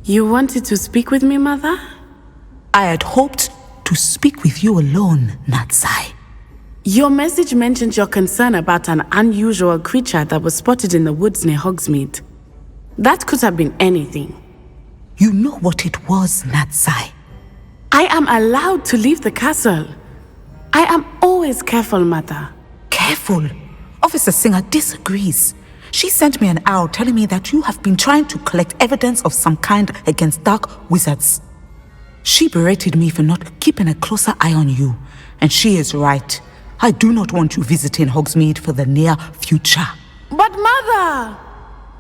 You wanted to speak with me, Mother? I had hoped to speak with you alone, Natsai. Your message mentioned your concern about an unusual creature that was spotted in the woods near Hogsmeade. That could have been anything. You know what it was, Natsai. I am allowed to leave the castle. I am always careful, Mother. Careful? Officer Singer disagrees. She sent me an owl telling me that you have been trying to collect evidence of some kind against dark wizards. She berated me for not keeping a closer eye on you, and she is right. I do not want you visiting Hogsmeade for the near future. But Mother!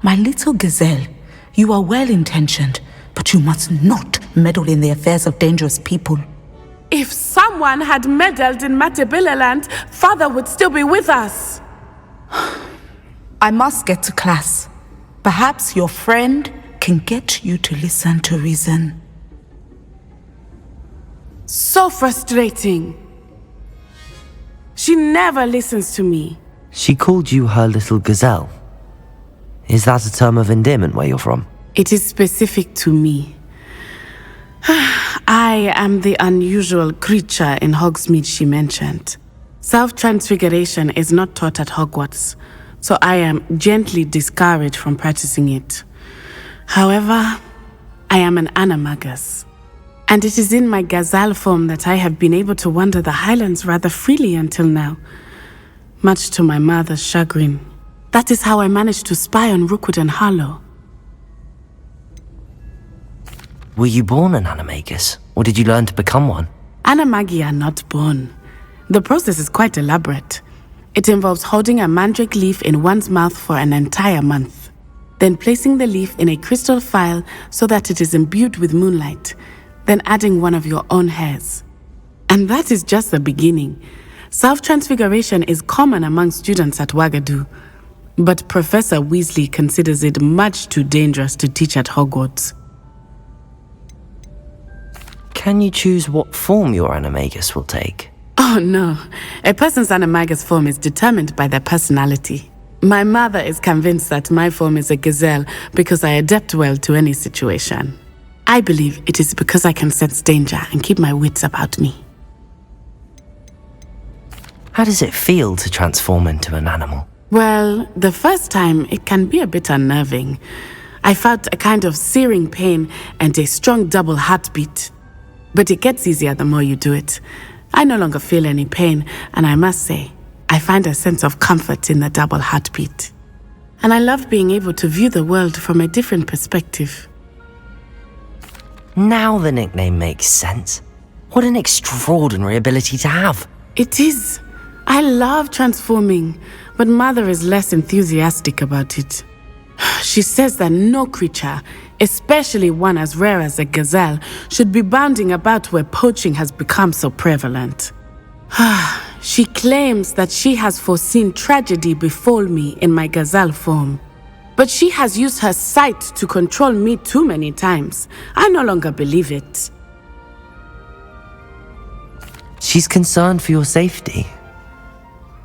My little gazelle, you are well-intentioned, but you must not meddle in the affairs of dangerous people. If someone had meddled in Matabeleland, Father would still be with us. I must get to class. Perhaps your friend can get you to listen to reason. So frustrating. She never listens to me. She called you her little gazelle. Is that a term of endearment where you're from? It is specific to me. I am the unusual creature in Hogsmeade she mentioned. Self-transfiguration is not taught at Hogwarts, so I am gently discouraged from practicing it. However, I am an animagus, and it is in my gazelle form that I have been able to wander the highlands rather freely until now, much to my mother's chagrin. That is how I managed to spy on Rookwood and Harlow. Were you born an animagus, or did you learn to become one? Animagi are not born. The process is quite elaborate. It involves holding a mandrake leaf in one's mouth for an entire month, then placing the leaf in a crystal phial so that it is imbued with moonlight, then adding one of your own hairs. And that is just the beginning. Self-transfiguration is common among students at Ouagadougou, but Professor Weasley considers it much too dangerous to teach at Hogwarts. Can you choose what form your animagus will take? Oh no, a person's animagus form is determined by their personality. My mother is convinced that my form is a gazelle because I adapt well to any situation. I believe it is because I can sense danger and keep my wits about me. How does it feel to transform into an animal? Well, the first time it can be a bit unnerving. I felt a kind of searing pain and a strong double heartbeat. But it gets easier the more you do it. I no longer feel any pain, and I must say, I find a sense of comfort in the double heartbeat. And I love being able to view the world from a different perspective. Now the nickname makes sense. What an extraordinary ability to have. It is. I love transforming, but Mother is less enthusiastic about it. She says that no creature, especially one as rare as a gazelle, should be bounding about where poaching has become so prevalent. She claims that she has foreseen tragedy befall me in my gazelle form. But she has used her sight to control me too many times. I no longer believe it. She's concerned for your safety.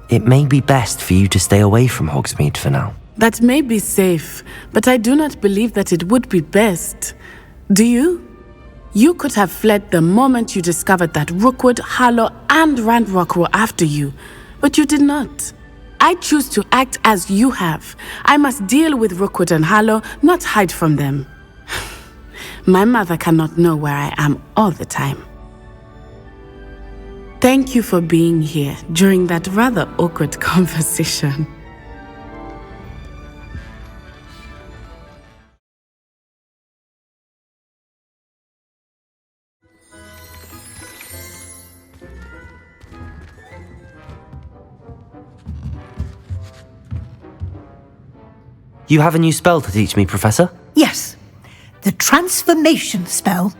It may be best for you to stay away from Hogsmeade for now. That may be safe, but I do not believe that it would be best. Do you? You could have fled the moment you discovered that Rookwood, Harlow, and Ranrock were after you, but you did not. I choose to act as you have. I must deal with Rookwood and Harlow, not hide from them. My mother cannot know where I am all the time. Thank you for being here during that rather awkward conversation. You have a new spell to teach me, Professor? Yes, the transformation spell.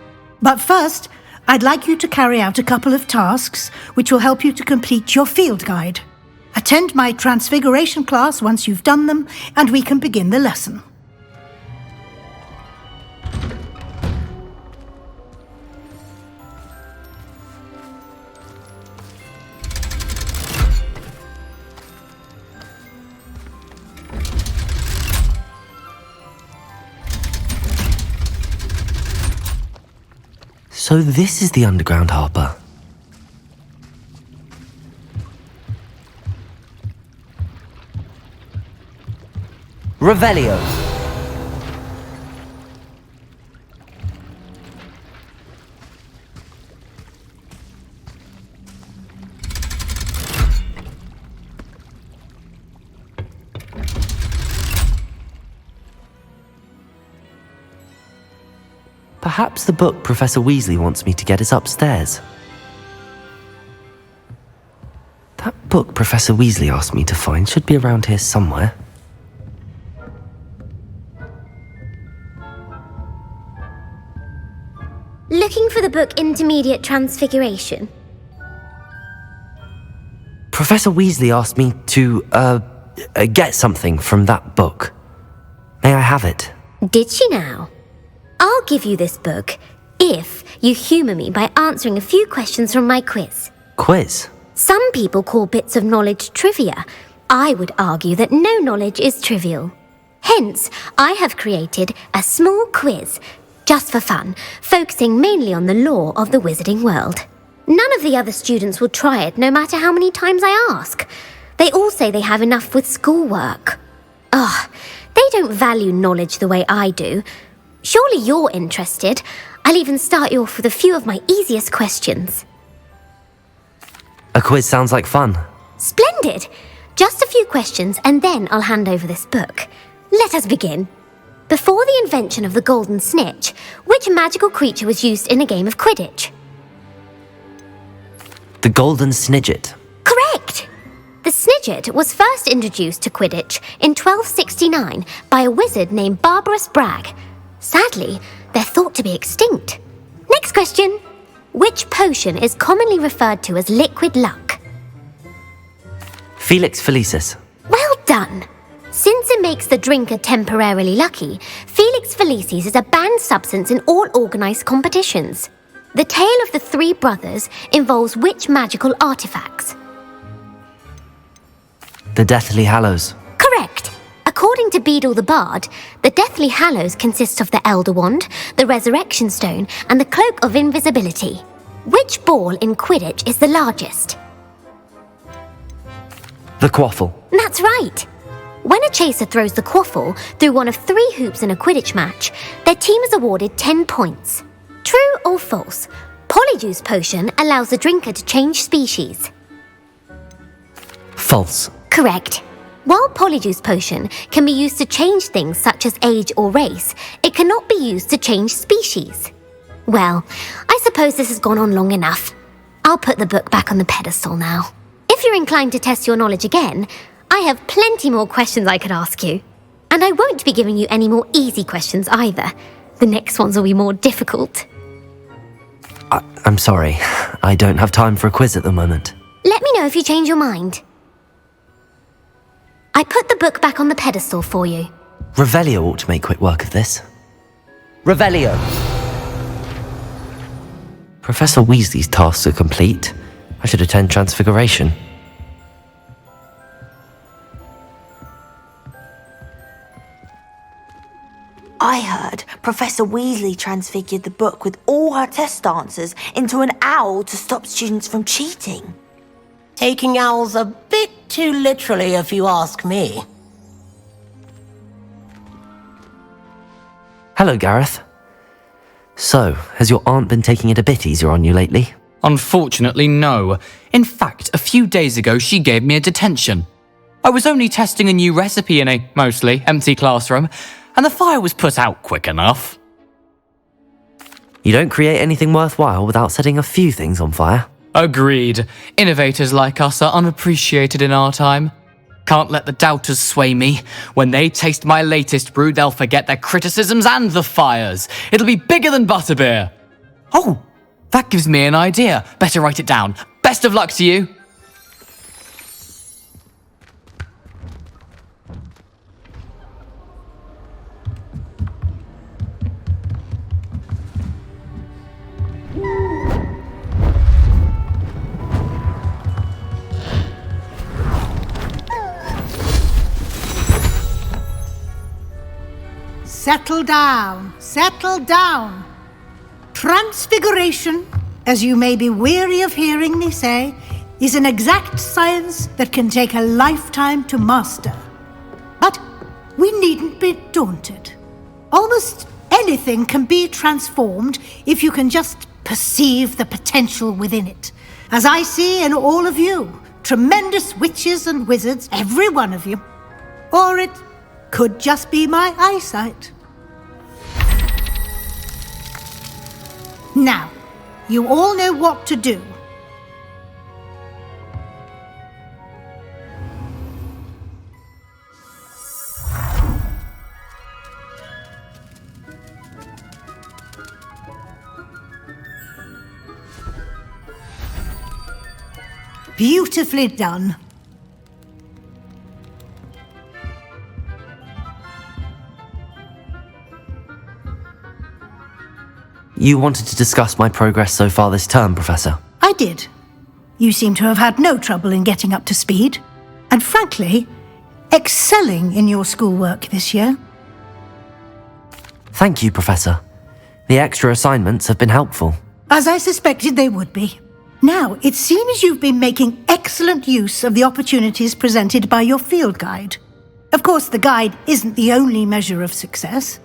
But first, I'd like you to carry out a couple of tasks which will help you to complete your field guide. Attend my Transfiguration class once you've done them, and we can begin the lesson. So this is the underground harbour. Revelio. Perhaps the book Professor Weasley wants me to get is upstairs. That book Professor Weasley asked me to find should be around here somewhere. Looking for the book Intermediate Transfiguration? Professor Weasley asked me to, get something from that book. May I have it? Did she now? I'll give you this book if you humour me by answering a few questions from my quiz. Quiz? Some people call bits of knowledge trivia. I would argue that no knowledge is trivial. Hence, I have created a small quiz, just for fun, focusing mainly on the lore of the wizarding world. None of the other students will try it, no matter how many times I ask. They all say they have enough with schoolwork. Ugh, they don't value knowledge the way I do. Surely you're interested. I'll even start you off with a few of my easiest questions. A quiz sounds like fun. Splendid! Just a few questions and then I'll hand over this book. Let us begin. Before the invention of the golden snitch, which magical creature was used in a game of Quidditch? The golden snidget. Correct! The snidget was first introduced to Quidditch in 1269 by a wizard named Barbarous Bragg. Sadly, they're thought to be extinct. Next question. Which potion is commonly referred to as liquid luck? Felix Felicis. Well done! Since it makes the drinker temporarily lucky, Felix Felicis is a banned substance in all organised competitions. The tale of the three brothers involves which magical artifacts? The Deathly Hallows. Correct! According to Beedle the Bard, the Deathly Hallows consists of the Elder Wand, the Resurrection Stone, and the Cloak of Invisibility. Which ball in Quidditch is the largest? The Quaffle. That's right! When a chaser throws the quaffle through one of 3 hoops in a Quidditch match, their team is awarded 10 points. True or false? Polyjuice Potion allows the drinker to change species. False. Correct. While Polyjuice Potion can be used to change things such as age or race, it cannot be used to change species. Well, I suppose this has gone on long enough. I'll put the book back on the pedestal now. If you're inclined to test your knowledge again, I have plenty more questions I could ask you. And I won't be giving you any more easy questions either. The next ones will be more difficult. I'm sorry. I don't have time for a quiz at the moment. Let me know if you change your mind. I put the book back on the pedestal for you. Revelio ought to make quick work of this. Revelio! Professor Weasley's tasks are complete. I should attend Transfiguration. I heard Professor Weasley transfigured the book with all her test answers into an owl to stop students from cheating. Taking owls a bit too literally, if you ask me. Hello, Gareth. So, has your aunt been taking it a bit easier on you lately? Unfortunately, no. In fact, a few days ago, she gave me a detention. I was only testing a new recipe in a mostly empty classroom, and the fire was put out quick enough. You don't create anything worthwhile without setting a few things on fire. Agreed. Innovators like us are unappreciated in our time. Can't let the doubters sway me. When they taste my latest brew, they'll forget their criticisms and the fires. It'll be bigger than butterbeer. Oh, that gives me an idea. Better write it down. Best of luck to you. Settle down, settle down. Transfiguration, as you may be weary of hearing me say, is an exact science that can take a lifetime to master. But we needn't be daunted. Almost anything can be transformed if you can just perceive the potential within it. As I see in all of you, tremendous witches and wizards, every one of you. Or it could just be my eyesight. Now, you all know what to do. Beautifully done. You wanted to discuss my progress so far this term, Professor? I did. You seem to have had no trouble in getting up to speed. And frankly, excelling in your schoolwork this year. Thank you, Professor. The extra assignments have been helpful. As I suspected they would be. Now, it seems you've been making excellent use of the opportunities presented by your field guide. Of course, the guide isn't the only measure of success.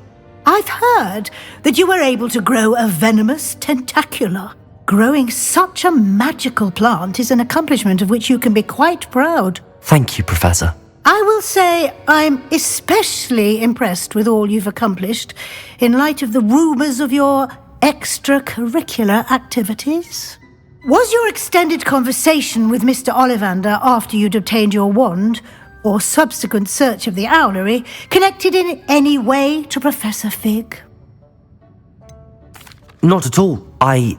I've heard that you were able to grow a venomous tentacula. Growing such a magical plant is an accomplishment of which you can be quite proud. Thank you, Professor. I will say I'm especially impressed with all you've accomplished in light of the rumours of your extracurricular activities. Was your extended conversation with Mr. Ollivander after you'd obtained your wand, or subsequent search of the owlery, connected in any way to Professor Fig? Not at all. I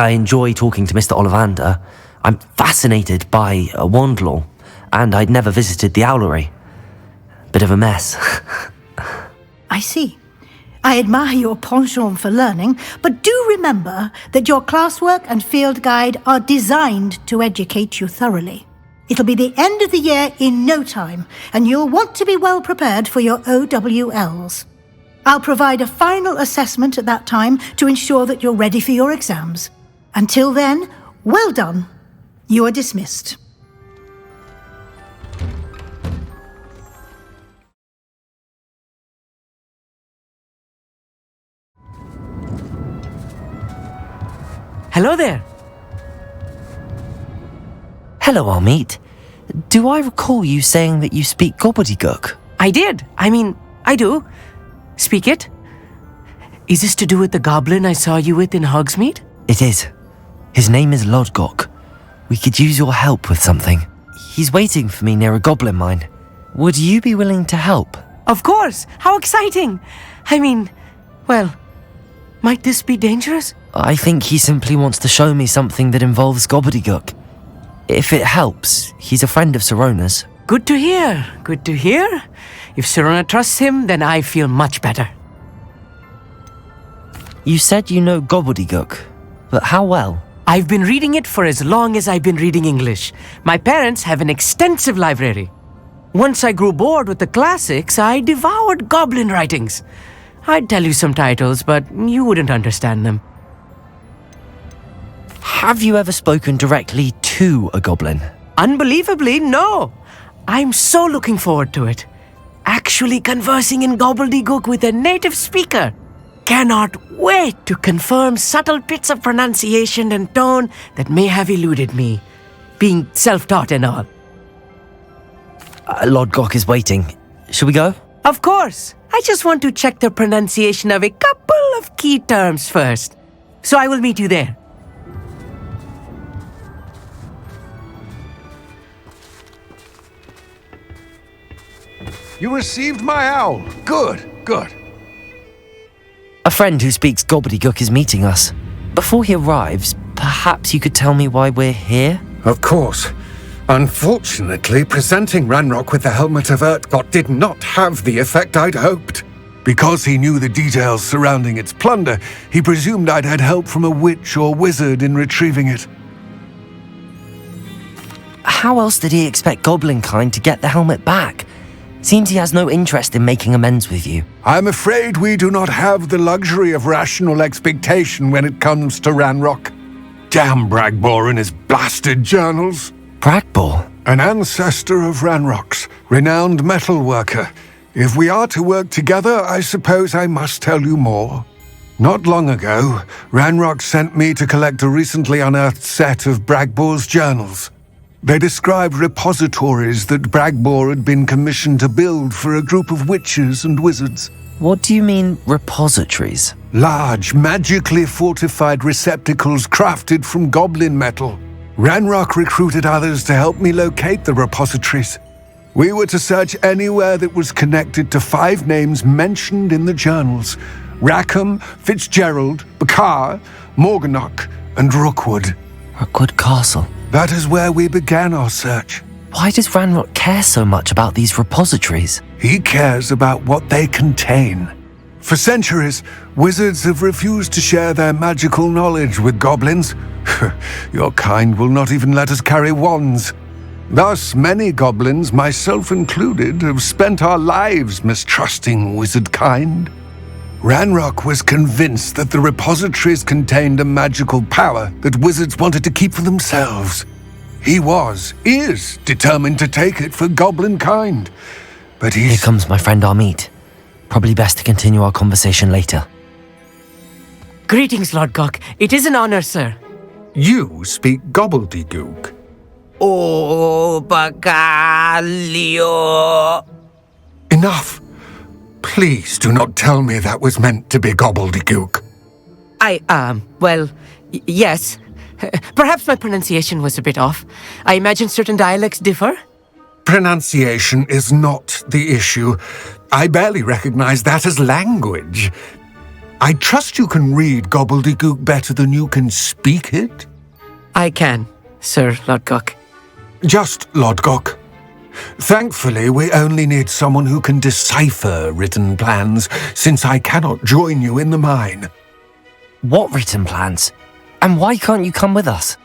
enjoy talking to Mr. Ollivander. I'm fascinated by wand law, and I'd never visited the owlery. Bit of a mess. I see. I admire your penchant for learning, but do remember that your classwork and field guide are designed to educate you thoroughly. It'll be the end of the year in no time, and you'll want to be well prepared for your OWLs. I'll provide a final assessment at that time to ensure that you're ready for your exams. Until then, well done. You are dismissed. Hello there. Hello, Amit. Do I recall you saying that you speak Gobbledegook? I did. I do. Speak it. Is this to do with the goblin I saw you with in Hogsmeade? It is. His name is Lodgok. We could use your help with something. He's waiting for me near a goblin mine. Would you be willing to help? Of course. How exciting. Well, might this be dangerous? I think he simply wants to show me something that involves Gobbledegook. If it helps, he's a friend of Sirona's. Good to hear. Good to hear. If Sirona trusts him, then I feel much better. You said you know Gobbledegook, but how well? I've been reading it for as long as I've been reading English. My parents have an extensive library. Once I grew bored with the classics, I devoured goblin writings. I'd tell you some titles, but you wouldn't understand them. Have you ever spoken directly to a goblin? Unbelievably, no. I'm so looking forward to it. Actually conversing in Gobbledegook with a native speaker. Cannot wait to confirm subtle bits of pronunciation and tone that may have eluded me, being self-taught and all. Lodgok is waiting. Shall we go? Of course. I just want to check the pronunciation of a couple of key terms first. So I will meet you there. You received my owl. Good, good. A friend who speaks Gobbledegook is meeting us. Before he arrives, perhaps you could tell me why we're here? Of course. Unfortunately, presenting Ranrock with the Helmet of Urtkot did not have the effect I'd hoped. Because he knew the details surrounding its plunder, he presumed I'd had help from a witch or wizard in retrieving it. How else did he expect Goblinkind to get the helmet back? Seems he has no interest in making amends with you. I'm afraid we do not have the luxury of rational expectation when it comes to Ranrock. Damn Bragbor and his blasted journals. Bragbor? An ancestor of Ranrock's, renowned metal worker. If we are to work together, I suppose I must tell you more. Not long ago, Ranrock sent me to collect a recently unearthed set of Bragbor's journals. They described repositories that Bragbor had been commissioned to build for a group of witches and wizards. What do you mean, repositories? Large, magically fortified receptacles crafted from goblin metal. Ranrock recruited others to help me locate the repositories. We were to search anywhere that was connected to 5 names mentioned in the journals: Rackham, Fitzgerald, Bakar, Morganach, and Rookwood. Rookwood Castle. That is where we began our search. Why does Ranrock care so much about these repositories? He cares about what they contain. For centuries, wizards have refused to share their magical knowledge with goblins. Your kind will not even let us carry wands. Thus, many goblins, myself included, have spent our lives mistrusting wizard kind. Ranrock was convinced that the repositories contained a magical power that wizards wanted to keep for themselves. He is determined to take it for goblin kind. But Here comes my friend Amit. Probably best to continue our conversation later. Greetings, Lodgok. It is an honor, sir. You speak Gobbledegook. Oh, Bagalio. Enough! Please do not tell me that was meant to be Gobbledegook. Yes. Perhaps my pronunciation was a bit off. I imagine certain dialects differ. Pronunciation is not the issue. I barely recognize that as language. I trust you can read Gobbledegook better than you can speak it? I can, Sir Lodgok. Just Lodgok. Thankfully, we only need someone who can decipher written plans, since I cannot join you in the mine. What written plans? And why can't you come with us?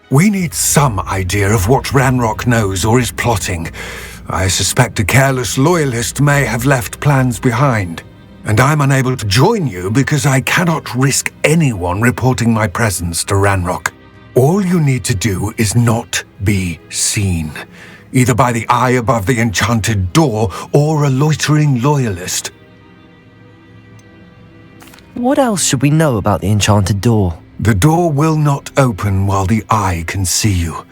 We need some idea of what Ranrock knows or is plotting. I suspect a careless loyalist may have left plans behind. And I'm unable to join you because I cannot risk anyone reporting my presence to Ranrock. All you need to do is not be seen, either by the eye above the enchanted door or a loitering loyalist. What else should we know about the enchanted door? The door will not open while the eye can see you.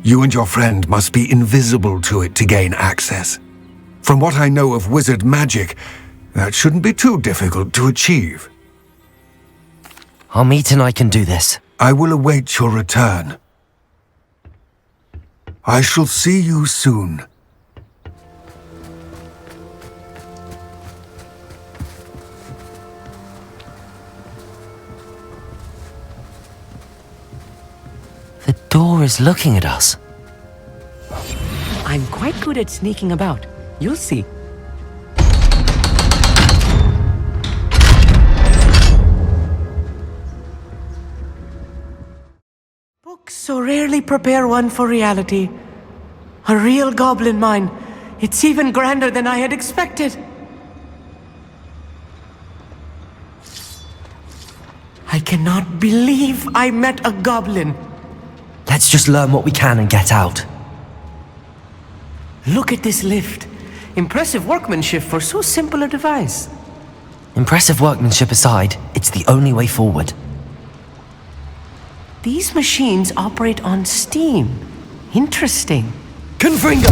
You and your friend must be invisible to it to gain access. From what I know of wizard magic, that shouldn't be too difficult to achieve. Amit and I can do this. I will await your return. I shall see you soon. The door is looking at us. I'm quite good at sneaking about. You'll see. Books so rarely prepare one for reality. A real goblin mine. It's even grander than I had expected. I cannot believe I met a goblin. Let's just learn what we can and get out. Look at this lift. Impressive workmanship for so simple a device. Impressive workmanship aside, it's the only way forward. These machines operate on steam. Interesting. Confringo!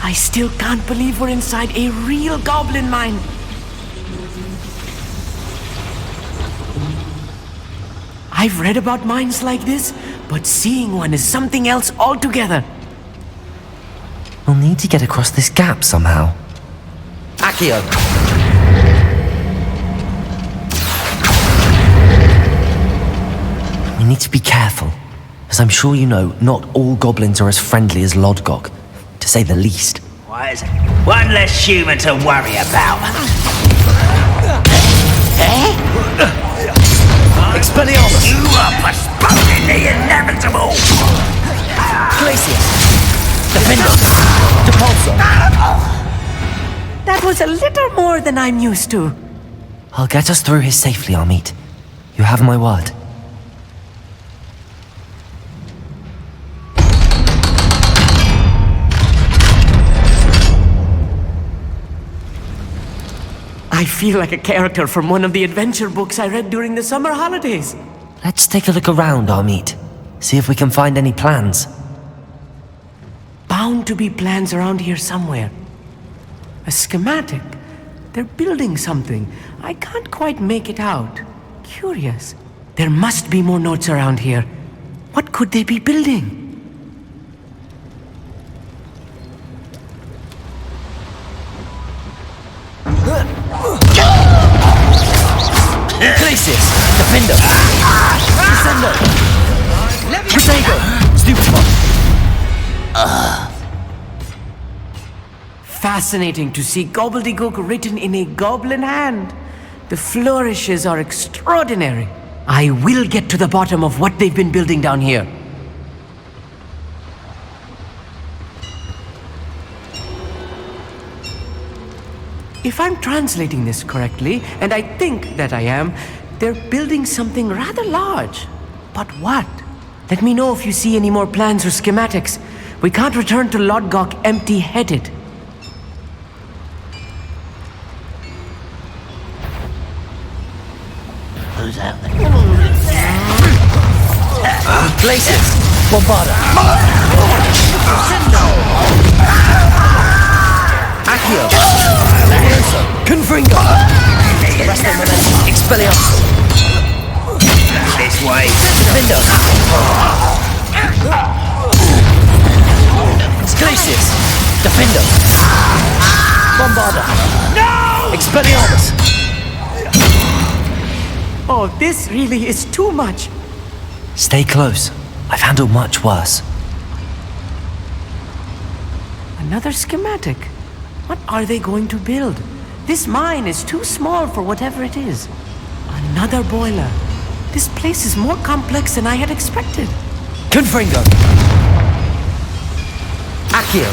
I still can't believe we're inside a real goblin mine. I've read about mines like this, but seeing one is something else altogether. We'll need to get across this gap somehow. Accio! We need to be careful. As I'm sure you know, not all goblins are as friendly as Lodgok, to say the least. Why is it? One less human to worry about. Expelliarmus! You are postponing the inevitable! Glacius! Defender! Depulso! That was a little more than I'm used to. I'll get us through here safely, Amit. You have my word. I feel like a character from one of the adventure books I read during the summer holidays. Let's take a look around, Amit. See if we can find any plans. Bound to be plans around here somewhere. A schematic. They're building something. I can't quite make it out. Curious. There must be more notes around here. What could they be building? Glacius! Defender! Descendo! Protego! Stupefy! Fascinating to see Gobbledegook written in a goblin hand. The flourishes are extraordinary. I will get to the bottom of what they've been building down here. If I'm translating this correctly, and I think that I am, they're building something rather large. But what? Let me know if you see any more plans or schematics. We can't return to Lodgok empty-headed. Who's out there? Glacius! Bombarda! Accio! Levioso! Confringo! Resto Momentum! Expelliarmus! This way. Defendo! Glacius! Defendo! Bombarda! No! Expelliarmus! Oh, this really is too much. Stay close. I've handled much worse. Another schematic. What are they going to build? This mine is too small for whatever it is. Another boiler. This place is more complex than I had expected. Confringo! Accio!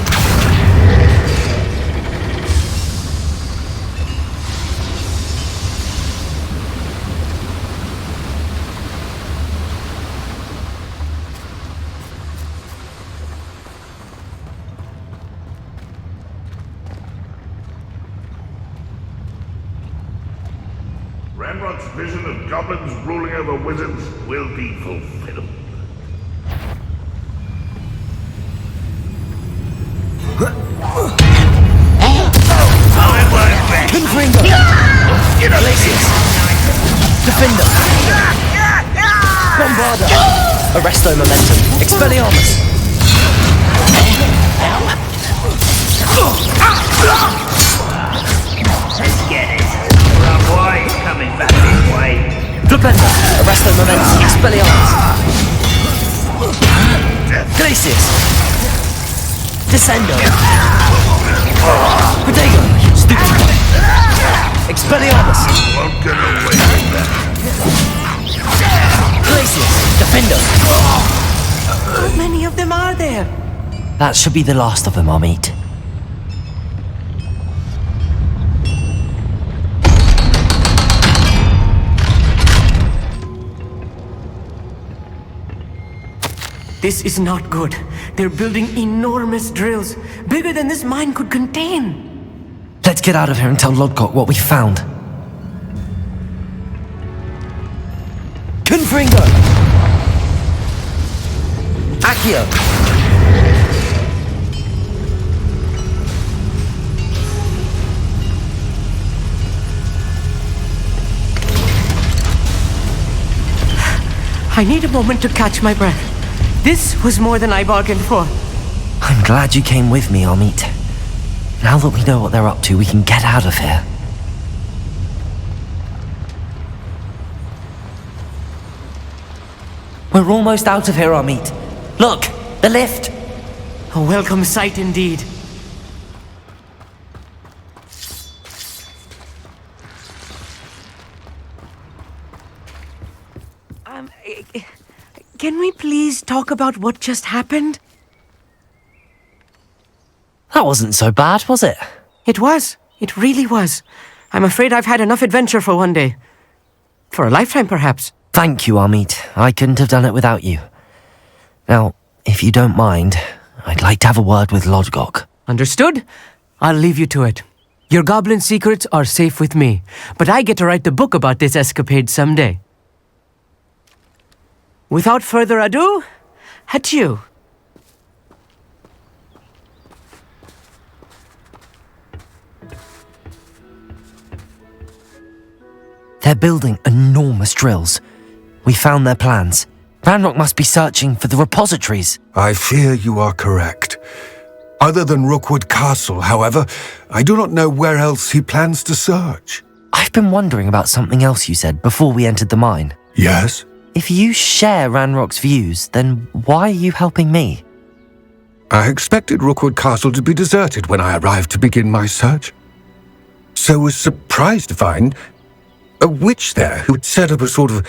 Ranrock's vision of goblins ruling over wizards will be fulfilled. Confringo! Glacius! Defender! Bombarda! Arresto Momentum! Expelliarmus! Let's get it. Rough way coming back this way. Defender! Arresto Momentum! Expelliarmus! Glacius! Descendo! Protego! Stupefy! Expelliarmus! Won't get away with that. Glacius! Defender! How many of them are there? That should be the last of them, Amit. This is not good. They're building enormous drills, bigger than this mine could contain. Let's get out of here and tell Lodgok what we found. Confringo! Accio! I need a moment to catch my breath. This was more than I bargained for. I'm glad you came with me, Amit. Now that we know what they're up to, we can get out of here. We're almost out of here, Amit. Look, the lift. A welcome sight indeed. Can we please talk about what just happened? That wasn't so bad, was it? It was. It really was. I'm afraid I've had enough adventure for one day. For a lifetime, perhaps. Thank you, Amit. I couldn't have done it without you. Now, if you don't mind, I'd like to have a word with Lodgok. Understood? I'll leave you to it. Your goblin secrets are safe with me, but I get to write the book about this escapade someday. Without further ado, adieu. They're building enormous drills. We found their plans. Ranrock must be searching for the repositories. I fear you are correct. Other than Rookwood Castle, however, I do not know where else he plans to search. I've been wondering about something else you said before we entered the mine. Yes? If you share Ranrock's views, then why are you helping me? I expected Rookwood Castle to be deserted when I arrived to begin my search. So was surprised to find a witch there who had set up a sort of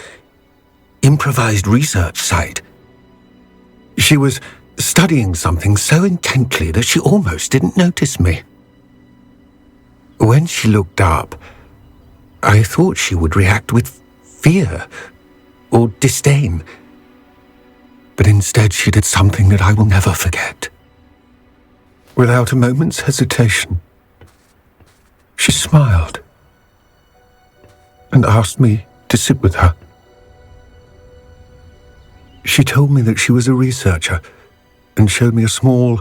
improvised research site. She was studying something so intently that she almost didn't notice me. When she looked up, I thought she would react with fear or disdain. But instead she did something that I will never forget. Without a moment's hesitation, she smiled and asked me to sit with her. She told me that she was a researcher and showed me a small,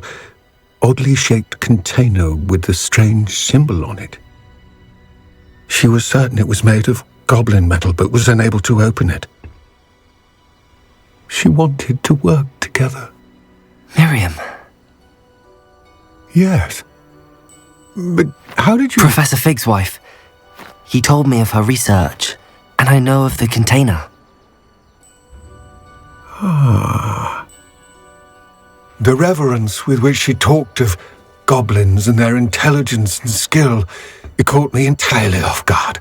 oddly shaped container with a strange symbol on it. She was certain it was made of goblin metal but was unable to open it. She wanted to work together. Miriam. Yes. But how did you... Professor Fig's wife. He told me of her research, and I know of the container. Ah. The reverence with which she talked of goblins and their intelligence and skill, it caught me entirely off guard.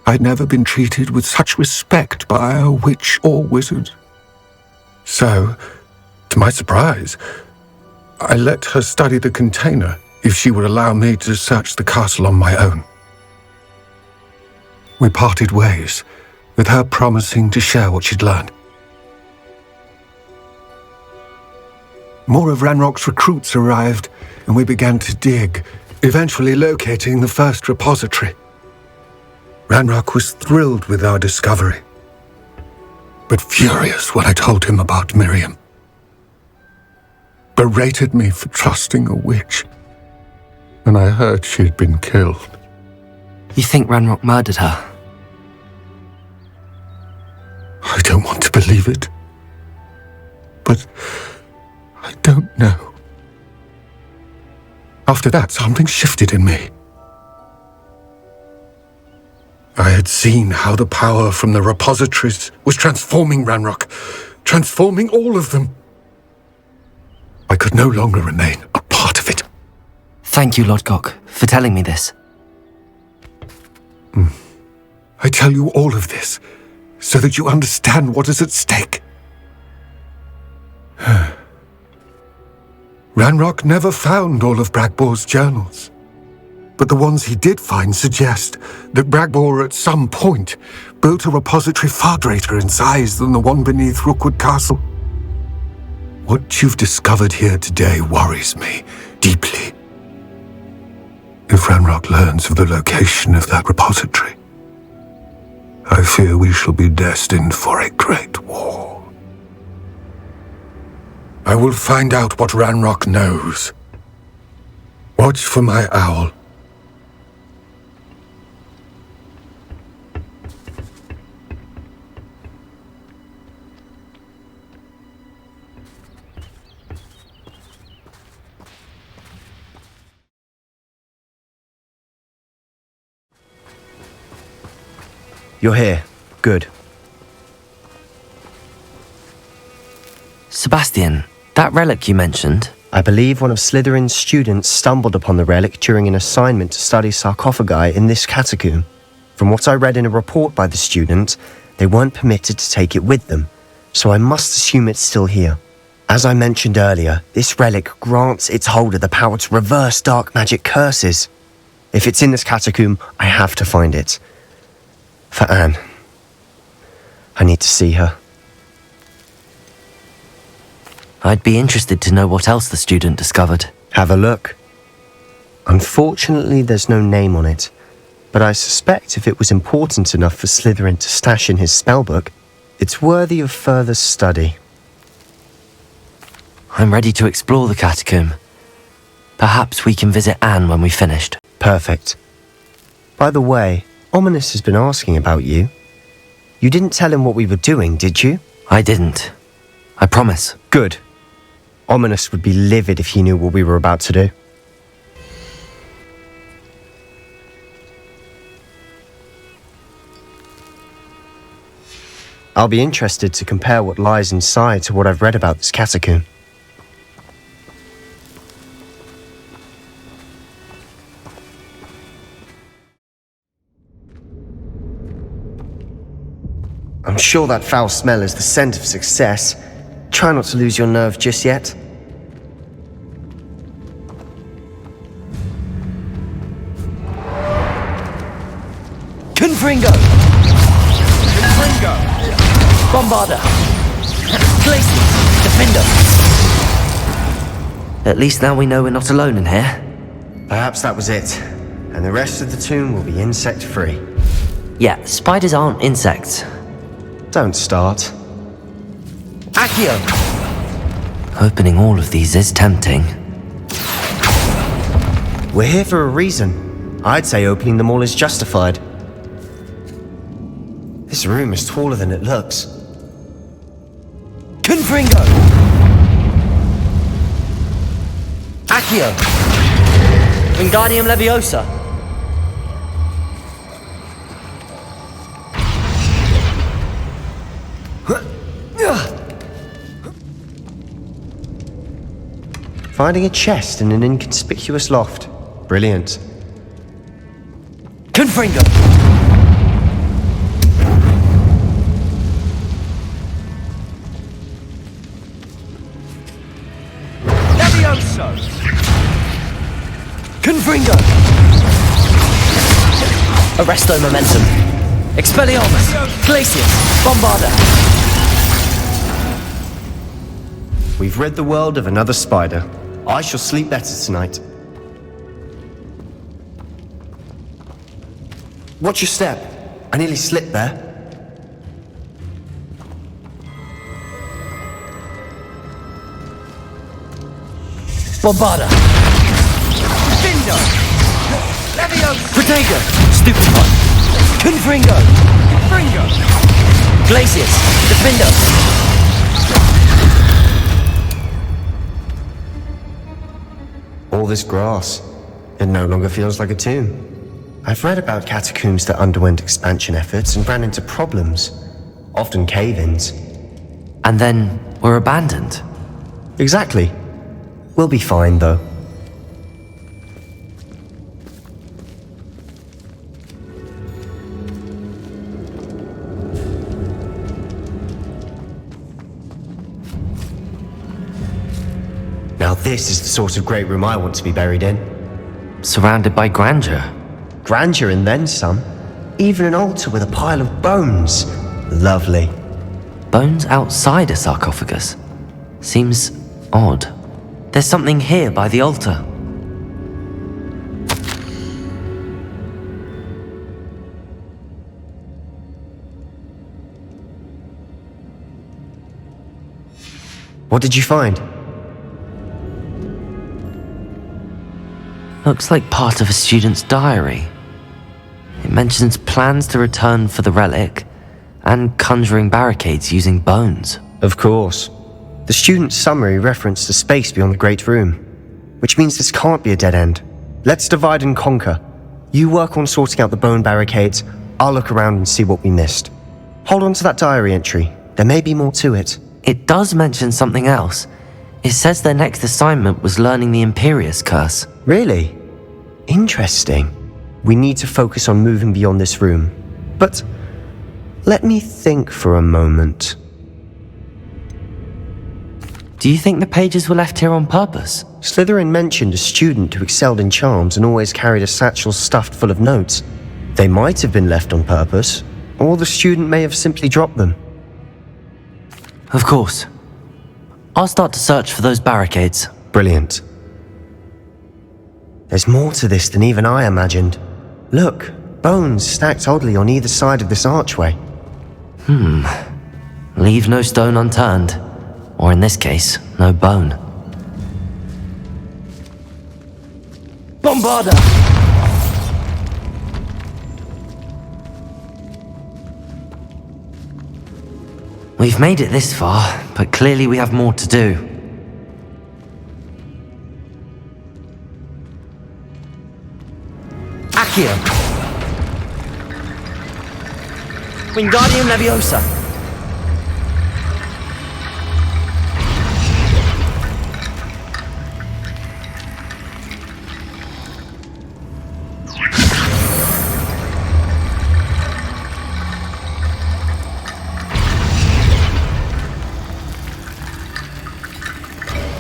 I'd never been treated with such respect by a witch or wizard. So, to my surprise, I let her study the container if she would allow me to search the castle on my own. We parted ways, with her promising to share what she'd learned. More of Ranrock's recruits arrived, and we began to dig, eventually locating the first repository. Ranrock was thrilled with our discovery, but furious when I told him about Miriam. Berated me for trusting a witch, and I heard she'd been killed. You think Ranrock murdered her? I don't want to believe it, but I don't know. After that, something shifted in me. I had seen how the power from the repositories was transforming Ranrock, transforming all of them. I could no longer remain a part of it. Thank you, Lodgok, for telling me this. I tell you all of this so that you understand what is at stake. Ranrock never found all of Bragbor's journals, but the ones he did find suggest that Bragbor at some point built a repository far greater in size than the one beneath Rookwood Castle. What you've discovered here today worries me deeply. If Ranrock learns of the location of that repository, I fear we shall be destined for a great war. I will find out what Ranrock knows. Watch for my owl. You're here. Good. Sebastian, that relic you mentioned, I believe one of Slytherin's students stumbled upon the relic during an assignment to study sarcophagi in this catacomb. From what I read in a report by the student, they weren't permitted to take it with them, so I must assume it's still here. As I mentioned earlier, this relic grants its holder the power to reverse dark magic curses. If it's in this catacomb, I have to find it. For Anne. I need to see her. I'd be interested to know what else the student discovered. Have a look. Unfortunately, there's no name on it, but I suspect if it was important enough for Slytherin to stash in his spellbook, it's worthy of further study. I'm ready to explore the catacomb. Perhaps we can visit Anne when we've finished. Perfect. By the way, Ominous has been asking about you. You didn't tell him what we were doing, did you? I didn't. I promise. Good. Ominous would be livid if he knew what we were about to do. I'll be interested to compare what lies inside to what I've read about this catacomb. I'm sure that foul smell is the scent of success. Try not to lose your nerve just yet. Confringo! Bombarder! Glacius! Defender! At least now we know we're not alone in here. Perhaps that was it, and the rest of the tomb will be insect-free. Yeah, spiders aren't insects. Don't start. Accio! Opening all of these is tempting. We're here for a reason. I'd say opening them all is justified. This room is taller than it looks. Confringo! Accio! Wingardium Leviosa! Finding a chest in an inconspicuous loft. Brilliant. Confringo! Levioso! Confringo! Arresto Momentum! Expelliarmus! Glacius! Bombarder! We've rid the world of another spider. I shall sleep better tonight. Watch your step. I nearly slipped there. Bombarder! Dindo! Levioso! Protego! Stupefy! Confringo! Fringo! Glacius! Defender! All this grass. It no longer feels like a tomb. I've read about catacombs that underwent expansion efforts and ran into problems. Often cave-ins. And then were abandoned. Exactly. We'll be fine, though. Now this is the sort of great room I want to be buried in. Surrounded by grandeur. Grandeur and then some. Even an altar with a pile of bones. Lovely. Bones outside a sarcophagus. Seems odd. There's something here by the altar. What did you find? Looks like part of a student's diary. It mentions plans to return for the relic and conjuring barricades using bones. Of course. The student's summary referenced a space beyond the Great Room, which means this can't be a dead end. Let's divide and conquer. You work on sorting out the bone barricades, I'll look around and see what we missed. Hold on to that diary entry. There may be more to it. It does mention something else. It says their next assignment was learning the Imperious Curse. Really? Interesting. We need to focus on moving beyond this room. But let me think for a moment. Do you think the pages were left here on purpose? Slytherin mentioned a student who excelled in charms and always carried a satchel stuffed full of notes. They might have been left on purpose, or the student may have simply dropped them. Of course. I'll start to search for those barricades. Brilliant. There's more to this than even I imagined. Look, bones stacked oddly on either side of this archway. Leave no stone unturned. Or in this case, no bone. Bombarda! We've made it this far, but clearly we have more to do. Accio! Wingardium Leviosa!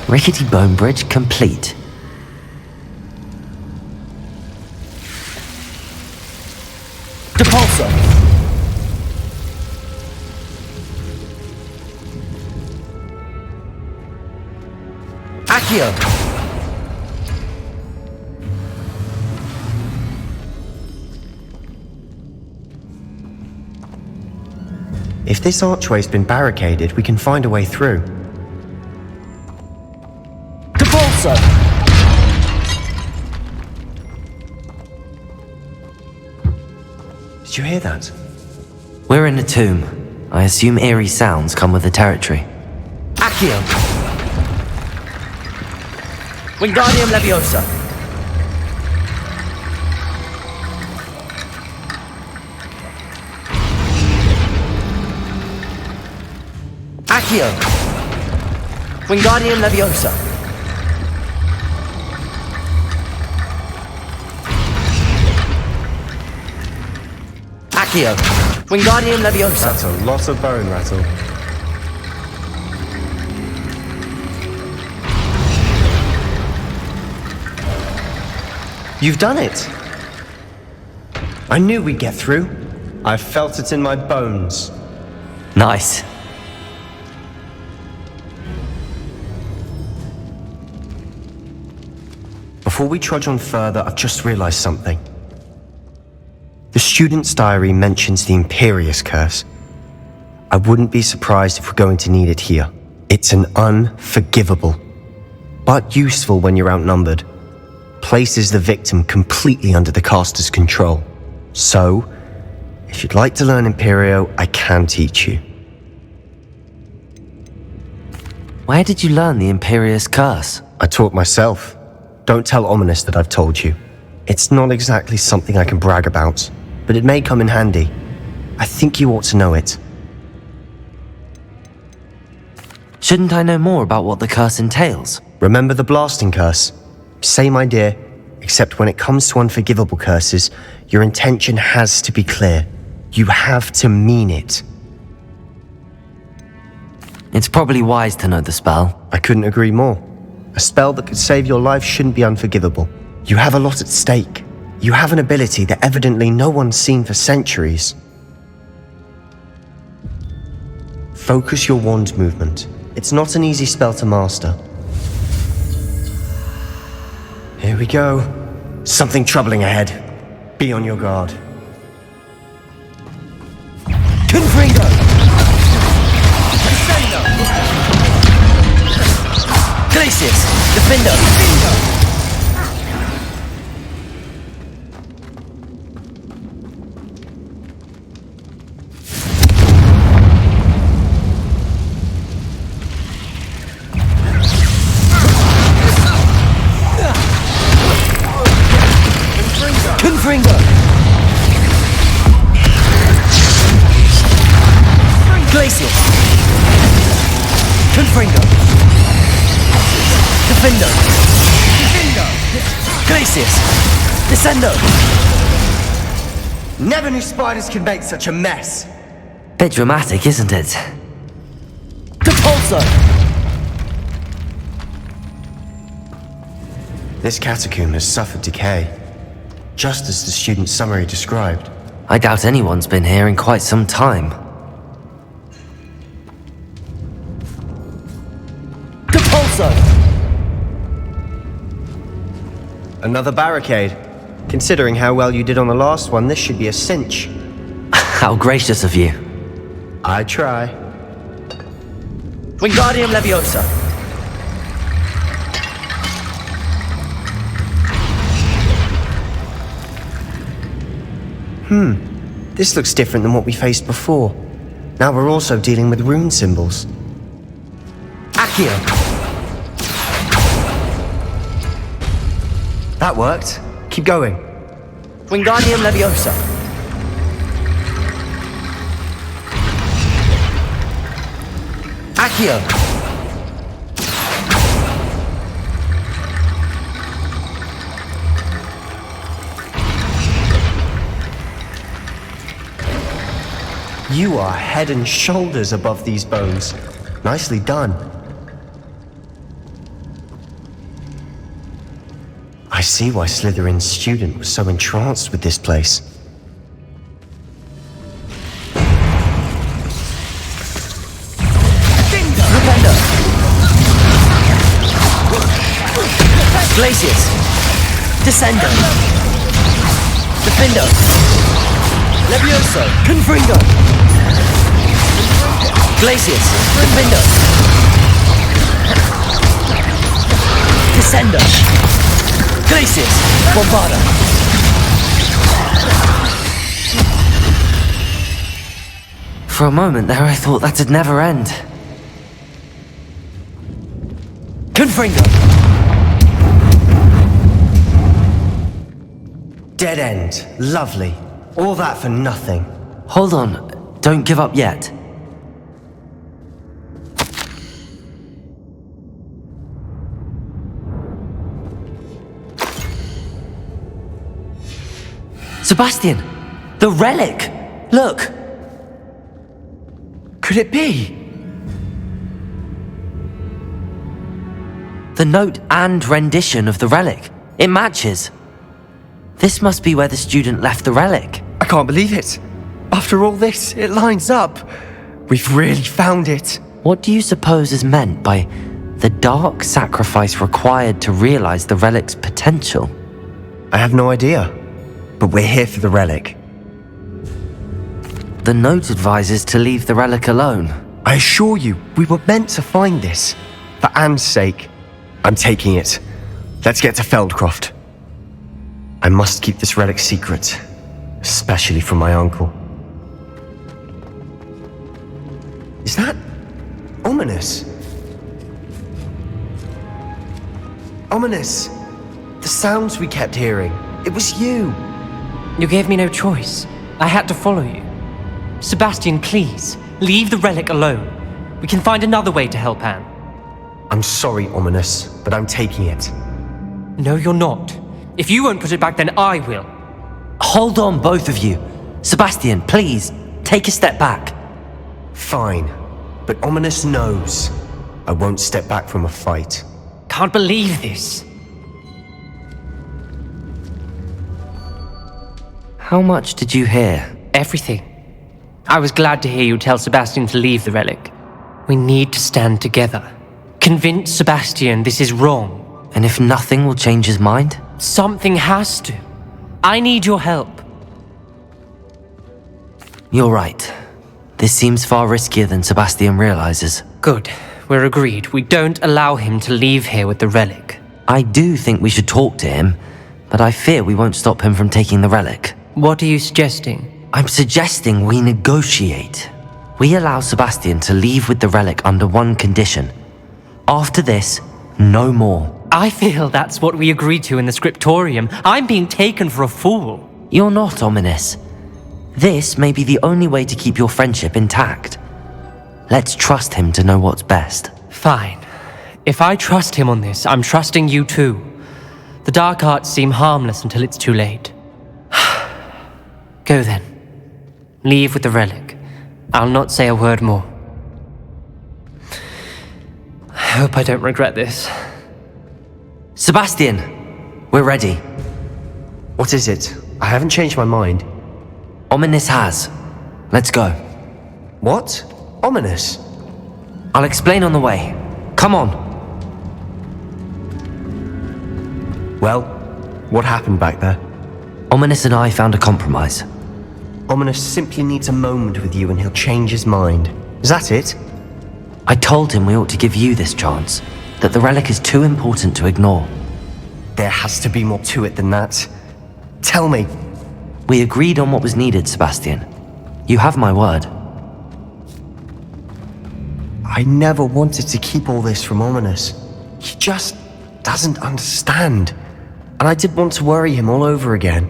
Rickety bone bridge complete. Depulso! Accio! If this archway's been barricaded, we can find a way through. Depulso! Did you hear that? We're in a tomb. I assume eerie sounds come with the territory. Accio! Wingardium Leviosa! Accio! Wingardium Leviosa! Accio! Wingardium Leviosa! That's a lot of bone rattle. You've done it! I knew we'd get through. I felt it in my bones. Nice. Before we trudge on further, I've just realized something. The student's diary mentions the Imperious Curse. I wouldn't be surprised if we're going to need it here. It's an unforgivable, but useful when you're outnumbered. Places the victim completely under the caster's control. So, if you'd like to learn Imperio, I can teach you. Where did you learn the Imperious Curse? I taught myself. Don't tell Ominous that I've told you. It's not exactly something I can brag about, but it may come in handy. I think you ought to know it. Shouldn't I know more about what the curse entails? Remember the blasting curse? Same idea, except when it comes to unforgivable curses, your intention has to be clear. You have to mean it. It's probably wise to know the spell. I couldn't agree more. A spell that could save your life shouldn't be unforgivable. You have a lot at stake. You have an ability that evidently no one's seen for centuries. Focus your wand movement. It's not an easy spell to master. Here we go. Something troubling ahead. Be on your guard. Confringo! Glacius! Defendo! Confringo! Glacius! Confringo! Defendo! Defendo! Glacius! Descendo! Never knew spiders could make such a mess. Bit dramatic, isn't it? Depulso! This catacomb has suffered decay, just as the student's summary described. I doubt anyone's been here in quite some time. Depulso! Another barricade. Considering how well you did on the last one, this should be a cinch. How gracious of you. I try. Wingardium Leviosa! This looks different than what we faced before. Now we're also dealing with rune symbols. Accio! That worked. Keep going. Wingardium Leviosa! Accio! You are head and shoulders above these bones. Nicely done. I see why Slytherin's student was so entranced with this place. Defendo! Glacius! Descendo! Defendo! Levioso! Confringo! Glacius! Defendo! Descendo! Glacius! Bombarda! For a moment there I thought that'd never end. Confringo! Dead end. Lovely. All that for nothing. Hold on, don't give up yet. Sebastian! The relic! Look! Could it be? The note and rendition of the relic. It matches. This must be where the student left the relic. I can't believe it. After all this, it lines up. We've really found it. What do you suppose is meant by the dark sacrifice required to realize the relic's potential? I have no idea. But we're here for the relic. The note advises to leave the relic alone. I assure you, we were meant to find this. For Anne's sake. I'm taking it. Let's get to Feldcroft. I must keep this relic secret. Especially from my uncle. Is that ominous? Ominous! The sounds we kept hearing. It was you. You gave me no choice. I had to follow you. Sebastian, please, leave the relic alone. We can find another way to help Anne. I'm sorry, Ominous, but I'm taking it. No, you're not. If you won't put it back, then I will. Hold on, both of you. Sebastian, please, take a step back. Fine, but Ominous knows. I won't step back from a fight. Can't believe this. How much did you hear? Everything. I was glad to hear you tell Sebastian to leave the relic. We need to stand together. Convince Sebastian this is wrong. And if nothing will change his mind? Something has to. I need your help. You're right. This seems far riskier than Sebastian realizes. Good. We're agreed. We don't allow him to leave here with the relic. I do think we should talk to him, but I fear we won't stop him from taking the relic. What are you suggesting? I'm suggesting we negotiate. We allow Sebastian to leave with the relic under one condition. After this, no more. I feel that's what we agreed to in the scriptorium. I'm being taken for a fool. You're not, Ominous. This may be the only way to keep your friendship intact. Let's trust him to know what's best. Fine. If I trust him on this, I'm trusting you too. The dark arts seem harmless until it's too late. Go then. Leave with the relic. I'll not say a word more. I hope I don't regret this. Sebastian! We're ready. What is it? I haven't changed my mind. Ominous has. Let's go. What? Ominous? I'll explain on the way. Come on. Well, what happened back there? Ominous and I found a compromise. Ominous simply needs a moment with you and he'll change his mind. Is that it? I told him we ought to give you this chance, that the relic is too important to ignore. There has to be more to it than that. Tell me. We agreed on what was needed, Sebastian. You have my word. I never wanted to keep all this from Ominous. He just doesn't understand. And I didn't want to worry him all over again.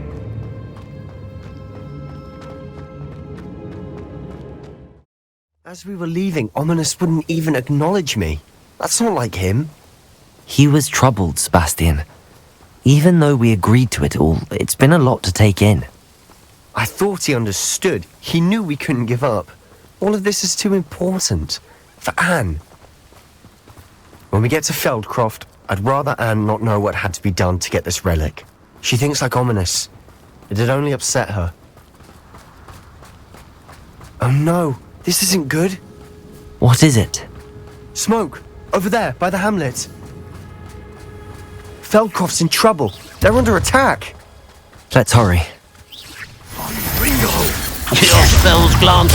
As we were leaving, Ominous wouldn't even acknowledge me. That's not like him. He was troubled, Sebastian. Even though we agreed to it all, it's been a lot to take in. I thought he understood. He knew we couldn't give up. All of this is too important. For Anne. When we get to Feldcroft, I'd rather Anne not know what had to be done to get this relic. She thinks like Ominous. It'd only upset her. Oh no, this isn't good. What is it? Smoke! Over there, by the hamlet. Feldcroft's in trouble. They're under attack. Let's hurry. Ringo! Your spells glance.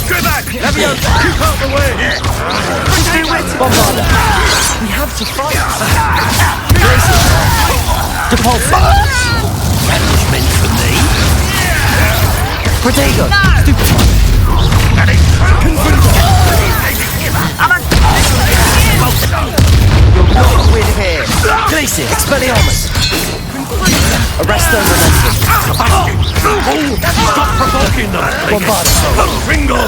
Get back! Leviosa, keep out the way! Bombarda! We have to fight! Depulso! Punishment for me? Protego! You'll not win here! Glacier! Expelliarmus! Arresto Momentum! Stop provoking them! Bombarda! Ringo!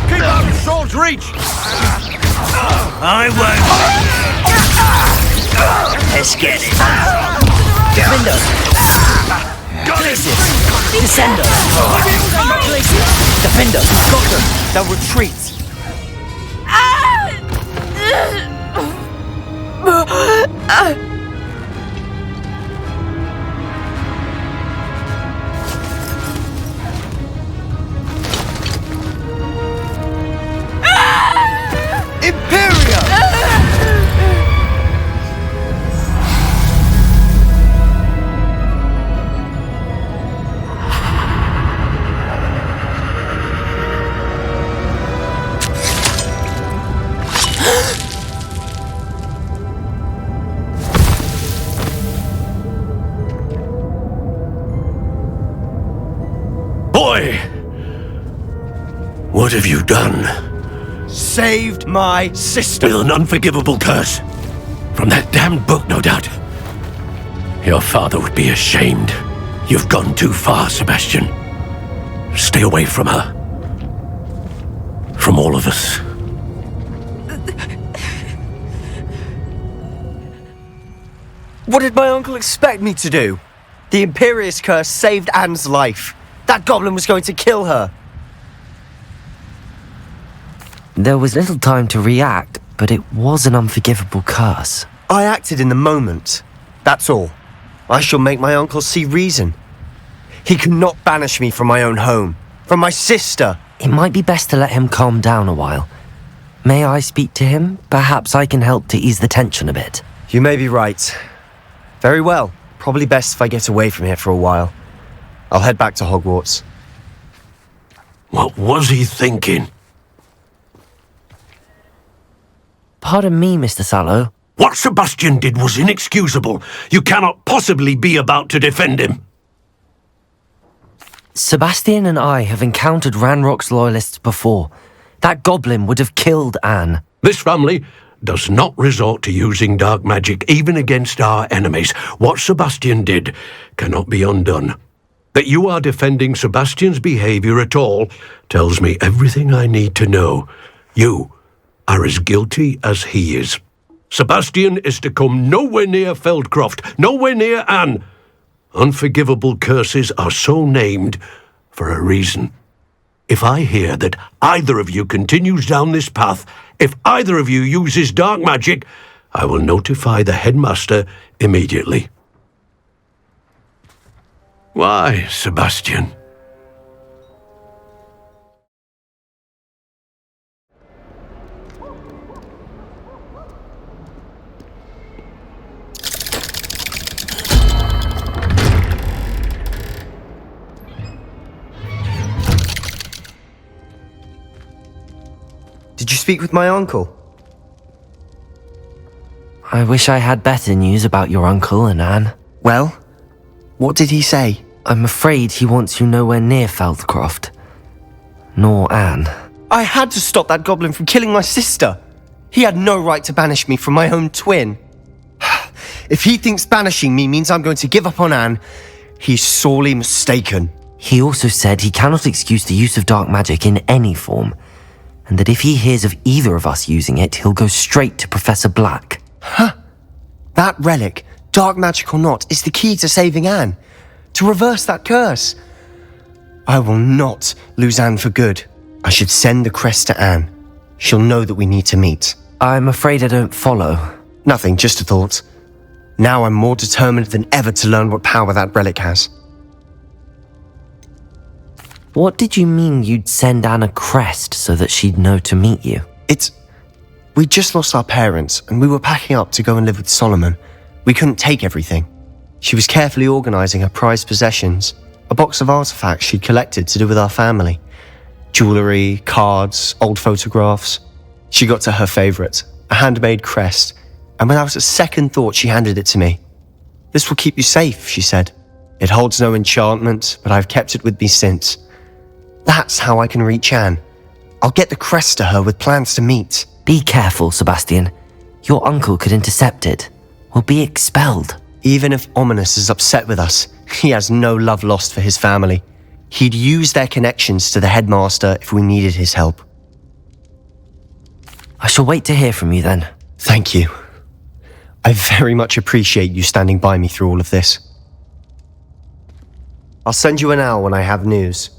Keep out of sword's reach! I won't! Let's get it! Defender! Glacier! Descender! Glacier! Defender! Got them! They'll retreat! Imperio! Boy! What have you done? Saved my sister! With an unforgivable curse. From that damned book, no doubt. Your father would be ashamed. You've gone too far, Sebastian. Stay away from her. From all of us. What did my uncle expect me to do? The Imperious curse saved Anne's life. That goblin was going to kill her. There was little time to react, but it was an unforgivable curse. I acted in the moment. That's all. I shall make my uncle see reason. He cannot banish me from my own home, from my sister. It might be best to let him calm down a while. May I speak to him? Perhaps I can help to ease the tension a bit. You may be right. Very well. Probably best if I get away from here for a while. I'll head back to Hogwarts. What was he thinking? Pardon me, Mr. Sallow. What Sebastian did was inexcusable. You cannot possibly be about to defend him. Sebastian and I have encountered Ranrock's loyalists before. That goblin would have killed Anne. This family does not resort to using dark magic even against our enemies. What Sebastian did cannot be undone. That you are defending Sebastian's behavior at all tells me everything I need to know. You are as guilty as he is. Sebastian is to come nowhere near Feldcroft, nowhere near Anne. Unforgivable curses are so named for a reason. If I hear that either of you continues down this path, if either of you uses dark magic, I will notify the headmaster immediately. Why, Sebastian? Did you speak with my uncle? I wish I had better news about your uncle and Anne. Well, what did he say? I'm afraid he wants you nowhere near Feldcroft. Nor Anne. I had to stop that goblin from killing my sister. He had no right to banish me from my own twin. If he thinks banishing me means I'm going to give up on Anne, he's sorely mistaken. He also said he cannot excuse the use of dark magic in any form, and that if he hears of either of us using it, he'll go straight to Professor Black. Huh. That relic, dark magic or not, is the key to saving Anne. To reverse that curse. I will not lose Anne for good. I should send the crest to Anne. She'll know that we need to meet. I'm afraid I don't follow. Nothing, just a thought. Now I'm more determined than ever to learn what power that relic has. What did you mean you'd send Anne a crest so that she'd know to meet you? We just lost our parents, and we were packing up to go and live with Solomon. We couldn't take everything. She was carefully organising her prized possessions, a box of artifacts she'd collected to do with our family. Jewellery, cards, old photographs. She got to her favourite, a handmade crest, and without a second thought she handed it to me. "This will keep you safe," she said. "It holds no enchantment, but I've kept it with me since. That's how I can reach Anne. I'll get the crest to her with plans to meet." Be careful, Sebastian. Your uncle could intercept it. We'll be expelled. Even if Ominous is upset with us, he has no love lost for his family. He'd use their connections to the headmaster if we needed his help. I shall wait to hear from you then. Thank you. I very much appreciate you standing by me through all of this. I'll send you an owl when I have news.